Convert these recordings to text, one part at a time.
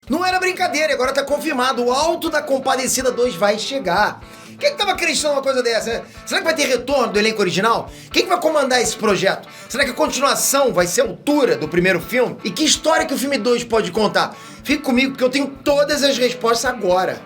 Não era brincadeira, agora tá confirmado. O Alto da Compadecida 2 vai chegar. Quem que tava acreditando numa coisa dessa, né? Será que vai ter retorno do elenco original? Quem que vai comandar esse projeto? Será que a continuação vai ser a altura do primeiro filme? E que história que o filme 2 pode contar? Fique comigo porque eu tenho todas as respostas agora.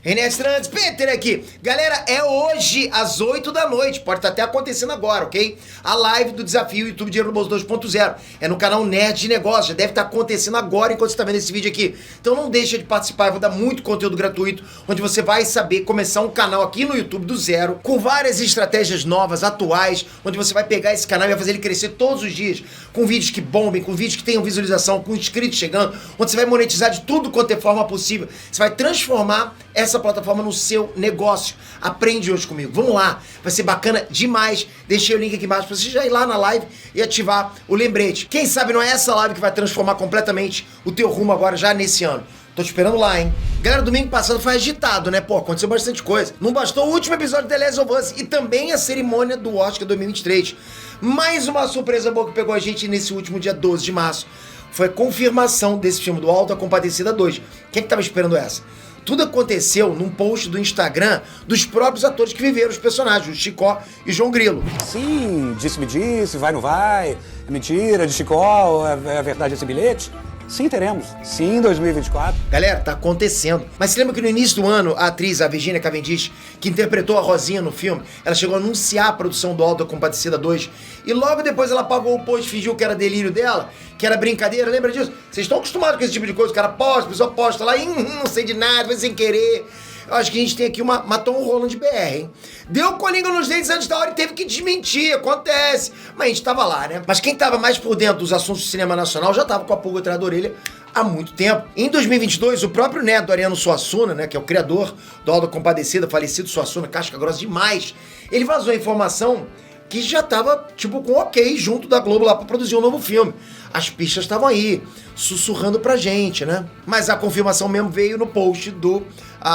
Renestrantes, Peter aqui. Galera, é hoje às 8 da noite, pode estar até acontecendo agora, ok? A live do desafio YouTube Dinheiro no Bolso 2.0. É no canal Nerd de Negócios, já deve estar acontecendo agora enquanto você está vendo esse vídeo aqui. Então não deixa de participar, eu vou dar muito conteúdo gratuito, onde você vai saber começar um canal aqui no YouTube do zero, com várias estratégias novas, atuais, onde você vai pegar esse canal e vai fazer ele crescer todos os dias, com vídeos que bombem, com vídeos que tenham visualização, com inscritos chegando, onde você vai monetizar de tudo quanto é forma possível. Você vai transformar essa plataforma no seu negócio. Aprende hoje comigo. Vamos lá. Vai ser bacana demais. Deixei o link aqui embaixo pra você já ir lá na live e ativar o lembrete. Quem sabe não é essa live que vai transformar completamente o teu rumo agora já nesse ano. Tô te esperando lá, hein? Galera, domingo passado foi agitado, né? Pô, aconteceu bastante coisa. Não bastou o último episódio de The Last of Us e também a cerimônia do Oscar 2023. Mais uma surpresa boa que pegou a gente nesse último dia 12 de março. Foi a confirmação desse filme do Alto da Compadecida 2. Quem é que tava esperando essa? Tudo aconteceu num post do Instagram dos próprios atores que viveram os personagens, o Chicó e João Grilo. Sim, disse-me disse, vai não vai, é mentira, de Chicó, é verdade esse bilhete? Sim, teremos. Sim, 2024. Galera, tá acontecendo. Mas você lembra que no início do ano, a atriz, a Virginia Cavendish, que interpretou a Rosinha no filme, ela chegou a anunciar a produção do Alto da Compadecida 2, e logo depois ela apagou o post, fingiu que era delírio dela, que era brincadeira, lembra disso? Vocês estão acostumados com esse tipo de coisa, o cara posta, a pessoa posta lá, não sei de nada, foi sem querer. Eu acho que a gente tem aqui uma Tom Holland BR, hein? Deu com a língua nos dentes antes da hora e teve que desmentir, acontece. Mas a gente tava lá, né? Mas quem tava mais por dentro dos assuntos do cinema nacional já tava com a pulga atrás da orelha há muito tempo. Em 2022, o próprio neto do Ariano Suassuna, né, que é o criador do Alto da Compadecida, falecido Suassuna, casca grossa demais, ele vazou a informação que já tava, tipo, com ok junto da Globo lá pra produzir um novo filme. As pistas estavam aí, sussurrando pra gente, né? Mas a confirmação mesmo veio no post do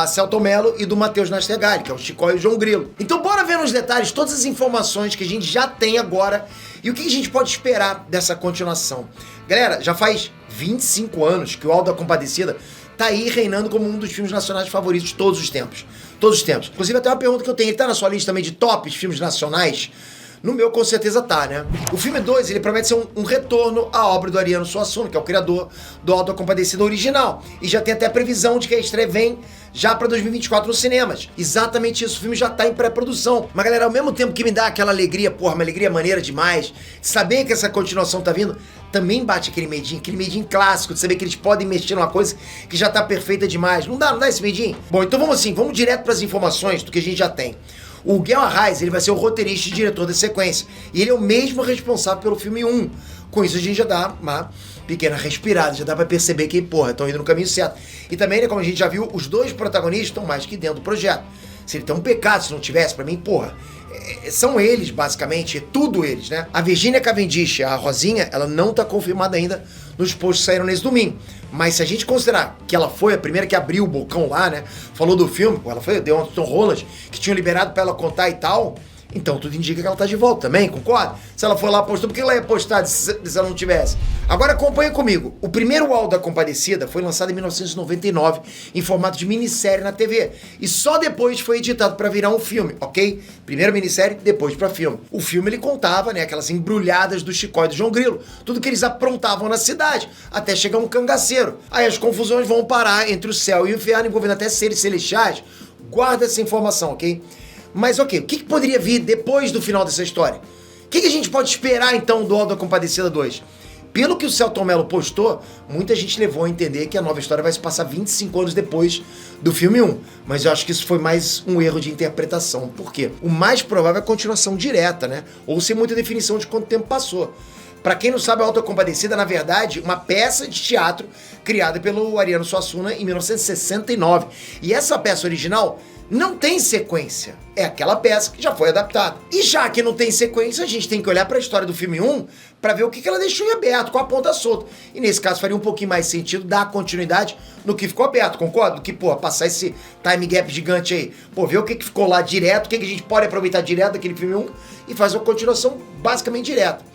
Celton Mello e do Matheus Nastergalli, que é o Chicó e o João Grilo. Então bora ver nos detalhes todas as informações que a gente já tem agora e o que a gente pode esperar dessa continuação. Galera, já faz 25 anos que o Alto da Compadecida tá aí reinando como um dos filmes nacionais favoritos de todos os tempos. Todos os tempos. Inclusive até uma pergunta que eu tenho, ele tá na sua lista também de tops filmes nacionais? No meu, com certeza tá, né? O filme 2, ele promete ser um retorno à obra do Ariano Suassuna, que é o criador do Alto da Compadecida original. E já tem até a previsão de que a estreia vem já pra 2024 nos cinemas. Exatamente isso, o filme já tá em pré-produção. Mas, galera, ao mesmo tempo que me dá aquela alegria, porra, uma alegria maneira demais, saber que essa continuação tá vindo, também bate aquele medinho clássico, de saber que eles podem mexer numa coisa que já tá perfeita demais. Não dá esse medinho? Bom, então vamos direto pras informações do que a gente já tem. O Guel Arraes, ele vai ser o roteirista e diretor da sequência. E ele é o mesmo responsável pelo filme 1. Com isso a gente já dá uma pequena respirada, já dá pra perceber que, porra, estão indo no caminho certo. E também, né, como a gente já viu, os dois protagonistas estão mais que dentro do projeto. Seria até um pecado se não tivesse, pra mim, porra. São eles, basicamente, é tudo eles, né? A Virginia Cavendish, a Rosinha, ela não tá confirmada ainda nos posts que saíram nesse domingo. Mas se a gente considerar que ela foi a primeira que abriu o bocão lá, né? Falou do filme, ela foi, deu uma Tom Holland, que tinham liberado pra ela contar e tal. Então tudo indica que ela tá de volta também, concorda? Se ela for lá postou, por que ela ia postar se ela não tivesse? Agora acompanha comigo. O primeiro Alto da Compadecida foi lançado em 1999 em formato de minissérie na TV. E só depois foi editado pra virar um filme, ok? Primeiro minissérie, depois pra filme. O filme ele contava, né, aquelas embrulhadas do Chicó e do João Grilo. Tudo que eles aprontavam na cidade, até chegar um cangaceiro. Aí as confusões vão parar entre o céu e o inferno, envolvendo até seres celestiais. Guarda essa informação, ok? Mas ok, o que poderia vir depois do final dessa história? O que a gente pode esperar então do Alto da Compadecida 2? Pelo que o Celton Mello postou, muita gente levou a entender que a nova história vai se passar 25 anos depois do filme 1. Mas eu acho que isso foi mais um erro de interpretação. Por quê? O mais provável é a continuação direta, né? Ou sem muita definição de quanto tempo passou. Pra quem não sabe, a Alto da Compadecida, na verdade, uma peça de teatro criada pelo Ariano Suassuna em 1969. E essa peça original não tem sequência. É aquela peça que já foi adaptada. E já que não tem sequência, a gente tem que olhar para a história do filme 1 para ver o que ela deixou em aberto, com a ponta solta. E nesse caso faria um pouquinho mais sentido dar continuidade no que ficou aberto, concorda? Do que, pô, passar esse time gap gigante aí. Pô, ver o que ficou lá direto, o que a gente pode aproveitar direto daquele filme 1 e fazer uma continuação basicamente direta.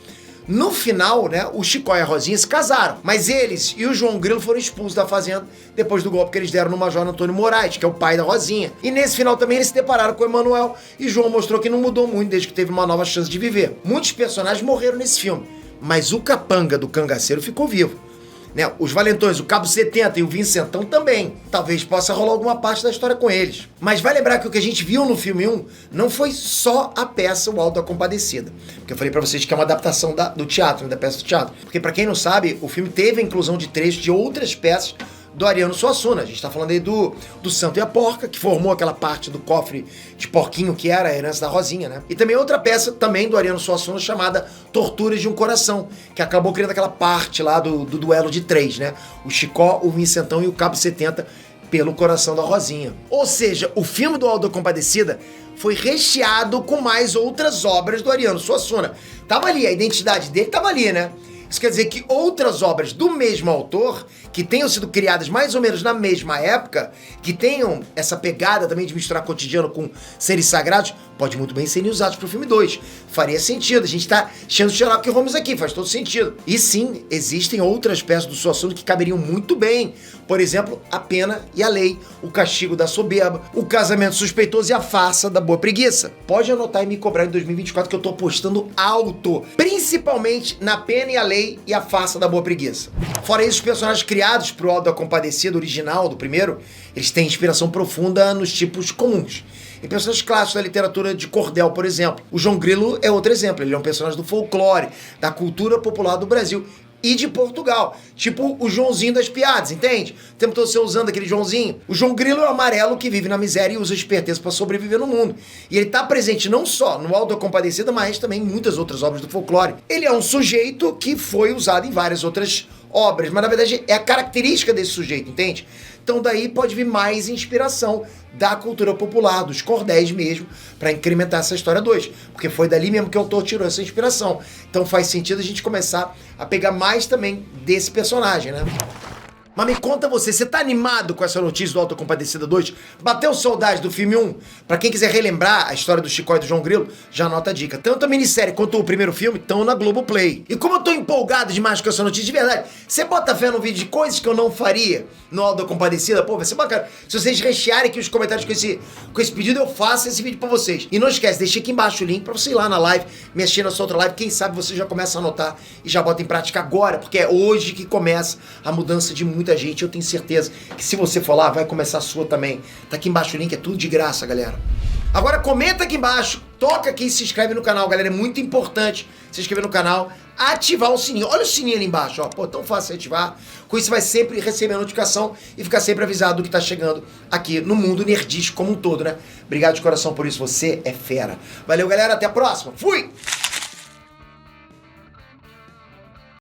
No final, né, o Chicó e a Rosinha se casaram, mas eles e o João Grilo foram expulsos da fazenda depois do golpe que eles deram no Major Antônio Moraes, que é o pai da Rosinha. E nesse final também eles se depararam com o Emanuel e João mostrou que não mudou muito desde que teve uma nova chance de viver. Muitos personagens morreram nesse filme, mas o capanga do cangaceiro ficou vivo. Né? Os valentões, o Cabo 70 e o Vincentão também. Talvez possa rolar alguma parte da história com eles. Mas vai lembrar que o que a gente viu no filme 1 não foi só a peça O Auto da Compadecida. Porque eu falei pra vocês que é uma adaptação do teatro, né? Da peça do teatro. Porque pra quem não sabe, o filme teve a inclusão de trechos de outras peças do Ariano Suassuna. A gente tá falando aí do Santo e a Porca, que formou aquela parte do cofre de porquinho que era a herança da Rosinha, né? E também outra peça também do Ariano Suassuna chamada Torturas de um Coração, que acabou criando aquela parte lá do duelo de 3, né? O Chicó, o Vincentão e o Cabo 70 pelo coração da Rosinha. Ou seja, o filme do Auto da Compadecida foi recheado com mais outras obras do Ariano Suassuna. Tava ali, a identidade dele tava ali, né? Isso quer dizer que outras obras do mesmo autor, que tenham sido criadas mais ou menos na mesma época, que tenham essa pegada também de misturar cotidiano com seres sagrados, pode muito bem serem usados pro filme 2. Faria sentido, a gente tá enchendo Sherlock Holmes aqui, faz todo sentido. E sim, existem outras peças do Suassuna que caberiam muito bem. Por exemplo, A Pena e a Lei, O Castigo da Soberba, O Casamento Suspeitoso e A Farsa da Boa Preguiça. Pode anotar e me cobrar em 2024 que eu tô apostando alto, principalmente na Pena e a Lei e A Farsa da Boa Preguiça. Fora isso, os personagens criados pro Auto da Compadecida original, do primeiro, eles têm inspiração profunda nos tipos comuns. Em personagens clássicos da literatura de cordel, por exemplo. O João Grilo é outro exemplo, ele é um personagem do folclore, da cultura popular do Brasil e de Portugal. Tipo o Joãozinho das piadas, entende? O tempo todo você usando aquele Joãozinho. O João Grilo é o amarelo que vive na miséria e usa esperteza para sobreviver no mundo. E ele tá presente não só no Auto da Compadecida, mas também em muitas outras obras do folclore. Ele é um sujeito que foi usado em várias outras obras, mas na verdade é a característica desse sujeito, entende? Então daí pode vir mais inspiração da cultura popular, dos cordéis mesmo, para incrementar essa história 2. Porque foi dali mesmo que o autor tirou essa inspiração. Então faz sentido a gente começar a pegar mais também desse personagem, né? Mas me conta você tá animado com essa notícia do Auto da Compadecida 2? Bateu saudade do filme 1? Pra quem quiser relembrar a história do Chicó e do João Grilo, já anota a dica. Tanto a minissérie quanto o primeiro filme estão na Globoplay. E como eu tô empolgado demais com essa notícia, de verdade, você bota fé no vídeo de coisas que eu não faria no Auto da Compadecida? Pô, vai ser bacana. Se vocês rechearem aqui os comentários com esse pedido, eu faço esse vídeo pra vocês. E não esquece, deixei aqui embaixo o link pra você ir lá na live, me assistir na sua outra live. Quem sabe você já começa a anotar e já bota em prática agora, porque é hoje que começa a mudança de muita gente. Eu tenho certeza que se você for lá, vai começar a sua também. Tá aqui embaixo o link, é tudo de graça, galera. Agora comenta aqui embaixo, toca aqui e se inscreve no canal, galera. É muito importante se inscrever no canal, ativar o sininho. Olha o sininho ali embaixo, ó. Pô, tão fácil de ativar. Com isso você vai sempre receber a notificação e ficar sempre avisado do que tá chegando aqui no mundo nerdístico como um todo, né? Obrigado de coração por isso, você é fera. Valeu, galera, até a próxima. Fui!